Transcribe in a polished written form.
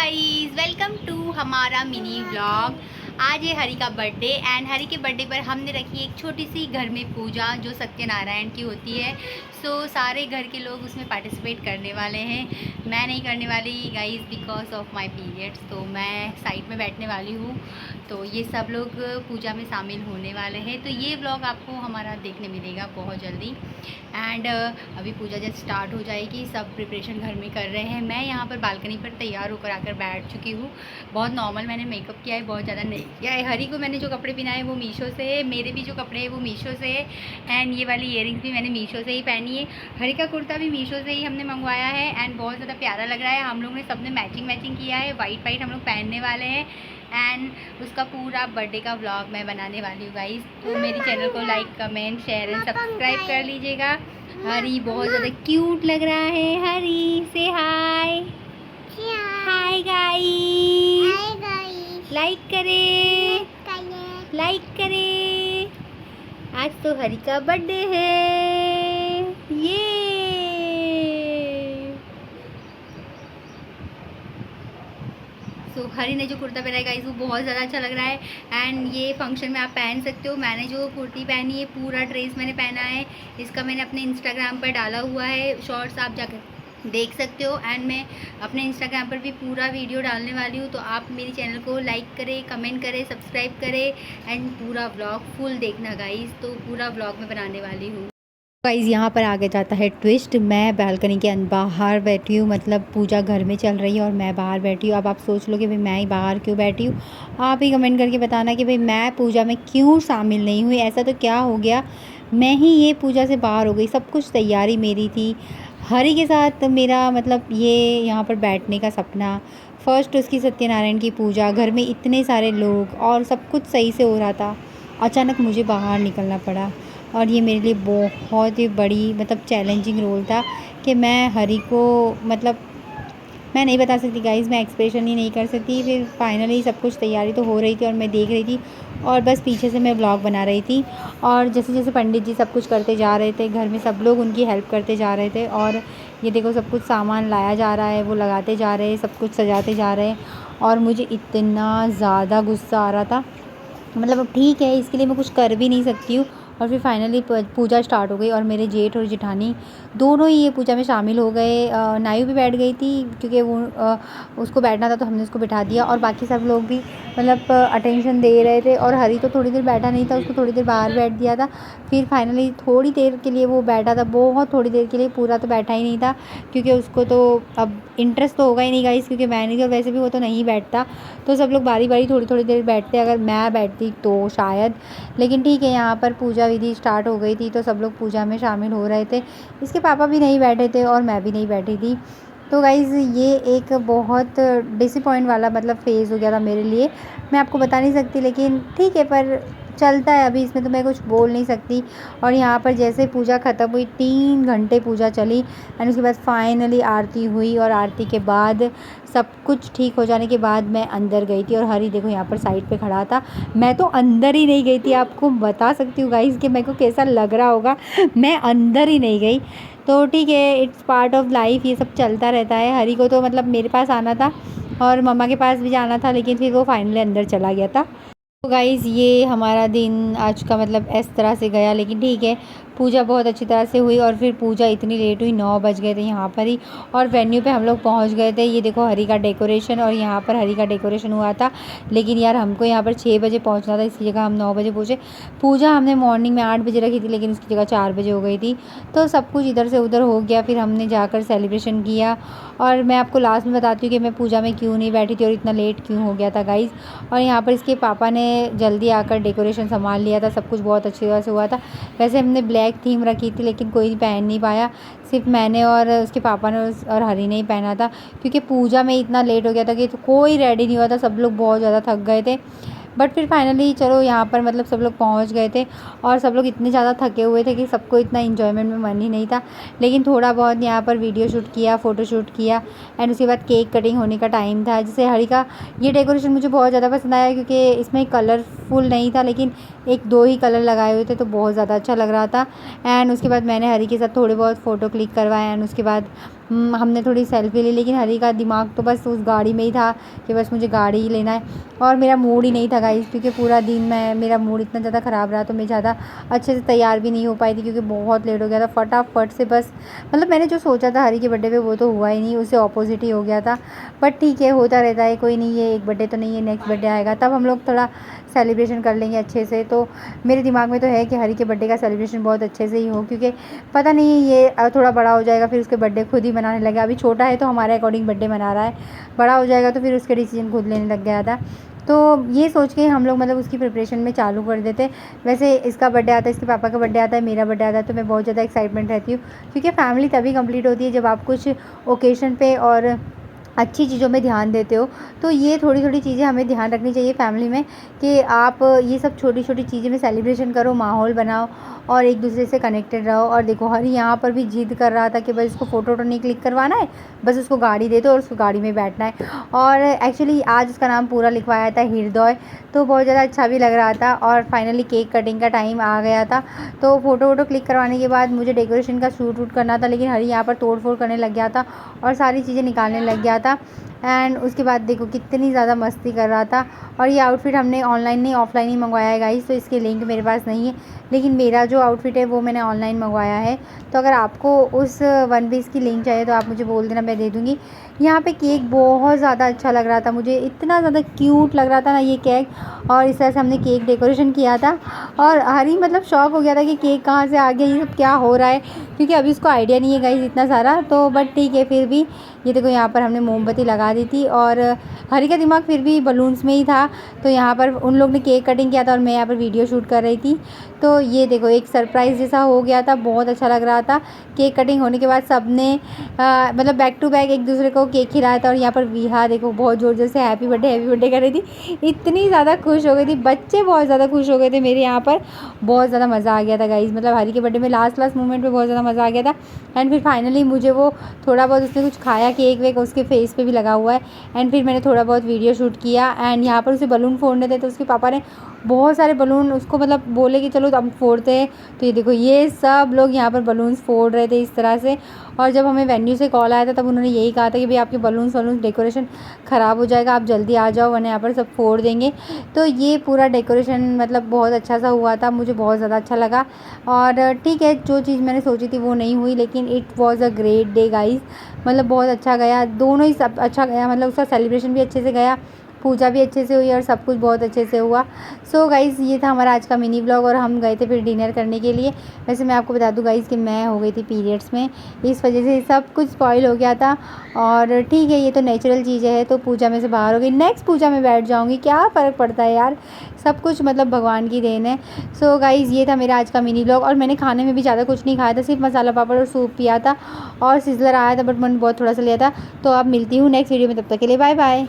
Guys, welcome to हमारा mini vlog. आज है हरी का बर्थडे एंड हरी के बर्थडे पर हमने रखी एक छोटी सी घर में पूजा जो सत्यनारायण की होती है। सारे घर के लोग उसमें पार्टिसिपेट करने वाले हैं। मैं नहीं करने वाली guys because of my periods, तो मैं साइड में बैठने वाली हूँ। तो ये सब लोग पूजा में शामिल होने वाले हैं। तो ये व्लॉग आपको हमारा देखने मिलेगा बहुत जल्दी। एंड अभी पूजा जब स्टार्ट हो जाएगी, सब प्रिपरेशन घर में कर रहे हैं। मैं यहाँ पर बालकनी पर तैयार होकर आकर बैठ चुकी हूँ। बहुत नॉर्मल मैंने मेकअप किया है, बहुत ज़्यादा नहीं किया है। हरी को मैंने जो कपड़े पहनाए वो मीशो से है, मेरे भी जो कपड़े हैं वो मीशो से है। एंड ये वाली ईयरिंग्स भी मैंने मीशो से ही पहनी है। हरी का कुर्ता भी मीशो से ही हमने मंगवाया है एंड बहुत ज़्यादा प्यारा लग रहा है। हम लोग ने सबने मैचिंग किया है, वाइट हम लोग पहनने वाले हैं। एंड उसका पूरा बर्थडे का व्लॉग मैं बनाने वाली हूँ गाइस। तो मेरी चैनल को like comment share and subscribe कर लीजिएगा। हरी बहुत ज़्यादा क्यूट लग रहा है। हरी से हाय। हाय गाइस, लाइक करें, लाइक करें। आज तो हरी का बर्थडे है। ये हरी ने जो कुर्ता पहना है गाइस वो बहुत ज़्यादा अच्छा लग रहा है। एंड ये फंक्शन में आप पहन सकते हो। मैंने जो कुर्ती पहनी है, पूरा ड्रेस मैंने पहना है, इसका मैंने अपने इंस्टाग्राम पर डाला हुआ है। शॉर्ट्स आप जाकर देख सकते हो। एंड मैं अपने इंस्टाग्राम पर भी पूरा वीडियो डालने वाली हूँ। तो आप मेरी चैनल को लाइक करें, कमेंट करें, सब्सक्राइब करें एंड पूरा व्लॉग फुल देखना गाइस। तो पूरा व्लॉग मैं बनाने वाली हूँ गाइज़। यहाँ पर आगे जाता है ट्विस्ट। मैं बालकनी के बाहर बैठी हूँ, मतलब पूजा घर में चल रही है और मैं बाहर बैठी हूँ। अब आप सोच लो कि भाई मैं ही बाहर क्यों बैठी हूँ। आप ही कमेंट करके बताना कि भाई मैं पूजा में क्यों शामिल नहीं हुई। ऐसा तो क्या हो गया, मैं ही ये पूजा से बाहर हो गई। सब कुछ तैयारी मेरी थी, हरी के साथ मेरा मतलब ये यहाँ पर बैठने का सपना। फर्स्ट उसकी सत्यनारायण की पूजा, घर में इतने सारे लोग और सब कुछ सही से हो रहा था। अचानक मुझे बाहर निकलना पड़ा और ये मेरे लिए बहुत ही बड़ी मतलब चैलेंजिंग रोल था कि मैं हरी को मतलब मैं नहीं बता सकती गाइज़, मैं एक्सप्रेशन ही नहीं कर सकती। फिर फाइनली सब कुछ तैयारी तो हो रही थी और मैं देख रही थी और बस पीछे से मैं व्लॉग बना रही थी। और जैसे जैसे पंडित जी सब कुछ करते जा रहे थे, घर में सब लोग उनकी हेल्प करते जा रहे थे। और ये देखो सब कुछ सामान लाया जा रहा है, वो लगाते जा रहे हैं, सब कुछ सजाते जा रहे हैं। और मुझे इतना ज़्यादा गुस्सा आ रहा था, मतलब अब ठीक है, इसके लिए मैं कुछ कर भी नहीं सकती हूँ। और फिर फाइनली पूजा स्टार्ट हो गई और मेरे जेठ और जेठानी दोनों ही ये पूजा में शामिल हो गए। नायु भी बैठ गई थी क्योंकि वो उसको बैठना था तो हमने उसको बिठा दिया। और बाकी सब लोग भी मतलब अटेंशन दे रहे थे। और हरी तो थोड़ी देर बैठा नहीं था, उसको थोड़ी देर बाहर बैठ दिया था। फिर फाइनली थोड़ी देर के लिए वो बैठा था, बहुत थोड़ी देर के लिए, पूरा तो बैठा ही नहीं था क्योंकि उसको तो अब इंटरेस्ट तो होगा ही नहीं गाइस, क्योंकि मैंने तो वैसे भी वो तो नहीं बैठता। तो सब लोग बारी बारी थोड़ी थोड़ी देर बैठते, अगर मैं बैठती तो शायद। लेकिन ठीक है, यहाँ पर पूजा विधि स्टार्ट हो गई थी तो सब लोग पूजा में शामिल हो रहे थे। इसके पापा भी नहीं बैठे थे और मैं भी नहीं बैठी थी। तो गाइज़ ये एक बहुत डिसअपॉइंट वाला मतलब फ़ेज़ हो गया था मेरे लिए। मैं आपको बता नहीं सकती, लेकिन ठीक है, पर चलता है अभी, इसमें तो मैं कुछ बोल नहीं सकती। और यहाँ पर जैसे पूजा ख़त्म हुई, 3 घंटे पूजा चली एंड उसके बाद फाइनली आरती हुई। और आरती के बाद सब कुछ ठीक हो जाने के बाद मैं अंदर गई थी और हरी देखो यहाँ पर साइड पे खड़ा था। मैं तो अंदर ही नहीं गई थी। आपको बता सकती हूँ गाइस कि मेरे को कैसा लग रहा होगा, मैं अंदर ही नहीं गई। तो ठीक है, इट्स पार्ट ऑफ लाइफ, ये सब चलता रहता है। हरी को तो मतलब मेरे पास आना था और मम्मा के पास भी जाना था, लेकिन फिर वो फाइनली अंदर चला गया था। तो गाइज़ ये हमारा दिन आज का मतलब इस तरह से गया, लेकिन ठीक है, पूजा बहुत अच्छी तरह से हुई। और फिर पूजा इतनी लेट हुई, 9 बज गए थे यहाँ पर ही। और वेन्यू पे हम लोग पहुँच गए थे। ये देखो हरी का डेकोरेशन, और यहाँ पर हरी का डेकोरेशन हुआ था। लेकिन यार हमको यहाँ पर 6 बजे पहुँचना था, इसकी जगह हम 9 बजे पहुँचे। पूजा हमने मॉर्निंग में 8 बजे रखी थी, लेकिन उसकी जगह 4 बजे हो गई थी। तो सब कुछ इधर से उधर हो गया। फिर हमने जाकर सेलिब्रेशन किया। और मैं आपको लास्ट में बताती हूँ कि मैं पूजा में क्यों नहीं बैठी थी और इतना लेट क्यों हो गया था गाइज़। और यहाँ पर इसके पापा ने जल्दी आकर डेकोरेशन संभाल लिया था, सब कुछ बहुत अच्छी तरह से हुआ था। वैसे हमने ब्लैक थीम रखी थी, लेकिन कोई पहन नहीं पाया, सिर्फ मैंने और उसके पापा ने और हरी ने ही पहना था, क्योंकि पूजा में इतना लेट हो गया था कि तो कोई रेडी नहीं हुआ था, सब लोग बहुत ज़्यादा थक गए थे। बट फिर फाइनली चलो यहाँ पर मतलब सब लोग पहुँच गए थे और सब लोग इतने ज़्यादा थके हुए थे कि सबको इतना इन्जॉयमेंट में मन ही नहीं था। लेकिन थोड़ा बहुत यहाँ पर वीडियो शूट किया, फ़ोटो शूट किया एंड उसके बाद केक कटिंग होने का टाइम था। जैसे हरी का ये डेकोरेशन मुझे बहुत ज़्यादा पसंद आया, क्योंकि इसमें कलरफुल नहीं था, लेकिन 1-2 ही कलर लगाए हुए थे, तो बहुत ज़्यादा अच्छा लग रहा था। एंड उसके बाद मैंने हरी के साथ थोड़े बहुत फ़ोटो क्लिक करवाए एंड उसके बाद हमने थोड़ी सेल्फी ली, लेकिन हरी का दिमाग तो बस उस गाड़ी में ही था कि बस मुझे गाड़ी ही लेना है। और मेरा मूड ही नहीं था गाइस, क्योंकि पूरा दिन मेरा मूड इतना ज़्यादा ख़राब रहा, तो मैं ज़्यादा अच्छे से तैयार भी नहीं हो पाई थी, क्योंकि बहुत लेट हो गया था। फटाफट से बस मतलब मैंने जो सोचा था हरी के बर्थडे पे वो तो हुआ ही नहीं, उससे ऑपोजिट ही हो गया था। बट ठीक है, होता रहता है, कोई नहीं, ये एक बर्थडे तो नहीं है, नेक्स्ट बर्थडे आएगा तब हम लोग थोड़ा सेलिब्रेशन कर लेंगे अच्छे से। तो मेरे दिमाग में तो है कि हरी के बर्थडे का सेलिब्रेशन बहुत अच्छे से ही हो, क्योंकि पता नहीं ये थोड़ा बड़ा हो जाएगा फिर उसके बर्थडे खुद ही मनाने लगेगा। अभी छोटा है तो हमारे अकॉर्डिंग बर्थडे मना रहा है, बड़ा हो जाएगा तो फिर उसके डिसीजन खुद लेने लग गया था। तो ये सोच के हम लोग मतलब उसकी प्रिपरेशन में चालू कर देते। वैसे इसका बर्थडे आता है, इसके पापा का बर्थडे आता है, मेरा बर्थडे आता है, तो मैं बहुत ज़्यादा एक्साइटमेंट रहती हूँ, क्योंकि फैमिली तभी कंप्लीट होती है जब आप कुछ ओकेशन पे और अच्छी चीज़ों में ध्यान देते हो। तो ये थोड़ी-थोड़ी चीज़ें हमें ध्यान रखनी चाहिए फैमिली में, कि आप ये सब छोटी-छोटी चीज़ें में सेलिब्रेशन करो, माहौल बनाओ और एक दूसरे से कनेक्टेड रहो। और देखो हरी यहाँ पर भी ज़िद कर रहा था कि बस उसको फ़ोटो वोटो नहीं क्लिक करवाना है, बस उसको गाड़ी दे दो और उसको गाड़ी में बैठना है। और एक्चुअली आज उसका नाम पूरा लिखवाया था हृदय, तो बहुत ज़्यादा अच्छा भी लग रहा था। और फाइनली केक कटिंग का टाइम आ गया था, तो फ़ोटो वोटो क्लिक करवाने के बाद मुझे डेकोरेशन का शूट वूट करना था, लेकिन हरी यहाँ पर तोड़-फोड़ करने लग गया था और सारी चीज़ें निकालने लग गया था। एंड उसके बाद देखो कितनी ज़्यादा मस्ती कर रहा था। और ये आउटफिट हमने ऑनलाइन नहीं ऑफ़लाइन ही मंगवाया है गाइस, तो इसके लिंक मेरे पास नहीं है, लेकिन मेरा जो आउटफिट है वो मैंने ऑनलाइन मंगवाया है। तो अगर आपको उस वन पीस की लिंक चाहिए तो आप मुझे बोल देना, मैं दे दूँगी। यहाँ पे केक बहुत ज़्यादा अच्छा लग रहा था मुझे, इतना ज़्यादा क्यूट लग रहा था ना ये केक। और इस तरह से हमने केक डेकोरेशन किया था, और हरी मतलब शॉक हो गया था कि केक कहाँ से आ गया, ये सब क्या हो रहा है, क्योंकि अभी उसको आइडिया नहीं है गाइस इतना सारा। तो बट ठीक है, फिर भी ये देखो यहाँ पर हमने मोमबत्ती लगा दी थी, और हरी का दिमाग फिर भी बलून्स में ही था। तो यहाँ पर उन लोग ने केक कटिंग किया था और मैं यहाँ पर वीडियो शूट कर रही थी। तो ये देखो एक सरप्राइज़ जैसा हो गया था, बहुत अच्छा लग रहा था। केक कटिंग होने के बाद सबने मतलब बैक टू बैक एक दूसरे को केक खिलाया था। और यहाँ पर विहा देखो बहुत ज़ोर से हैप्पी बर्थडे कर रही थी, इतनी ज़्यादा खुश हो गई थी, बच्चे बहुत ज़्यादा खुश हो गए थे मेरे यहाँ पर। बहुत ज़्यादा मज़ा आ गया था गाइज़, मतलब हरी के बर्थडे में लास्ट मोमेंट में बहुत ज़्यादा मज़ा आ गया था। एंड फिर फाइनली मुझे वो थोड़ा बहुत उसने कुछ खाया, केक वेक उसके फेस पे भी लगा हुआ है। एंड फिर मैंने थोड़ा बहुत वीडियो शूट किया। एंड यहाँ पर उसे बलून फोड़ने थे, तो उसके पापा ने बहुत सारे बलून उसको मतलब बोले कि चलो अब फोड़ते हैं। तो ये देखो ये सब लोग यहाँ पर बलून्स फोड़ रहे थे इस तरह से। और जब हमें वेन्यू से कॉल आया था तब उन्होंने यही कहा था कि भाई आपके बलून्स डेकोरेशन ख़राब हो जाएगा, आप जल्दी आ जाओ वरना यहाँ पर सब फोड़ देंगे। तो ये पूरा डेकोरेशन मतलब बहुत अच्छा सा हुआ था, मुझे बहुत ज़्यादा अच्छा लगा। और ठीक है, जो चीज़ मैंने सोची थी वो नहीं हुई, लेकिन it was a great day guys, मतलब बहुत अच्छा गया, दोनों ही सब अच्छा गया, मतलब उसका सेलिब्रेशन भी अच्छे से गया, पूजा भी अच्छे से हुई और सब कुछ बहुत अच्छे से हुआ। सो गाइज़ ये था हमारा आज का मिनी व्लॉग, और हम गए थे फिर डिनर करने के लिए। वैसे मैं आपको बता दूं गाइज़ कि मैं हो गई थी पीरियड्स में, इस वजह से सब कुछ स्पॉइल हो गया था। और ठीक है, ये तो नेचुरल चीज़ें है, तो पूजा में से बाहर हो गई, नेक्स्ट पूजा में बैठ जाऊँगी, क्या फ़र्क पड़ता है यार, सब कुछ मतलब भगवान की देन है। सो गाइज़ ये था मेरा आज का मिनी व्लॉग, और मैंने खाने में भी ज़्यादा कुछ नहीं खाया था, सिर्फ मसाला पापड़ और सूप पिया था, और सिज़लर आया था बट मैंने बहुत थोड़ा सा लिया था। तो अब मिलती हूँ नेक्स्ट वीडियो में, तब तक के लिए बाय बाय।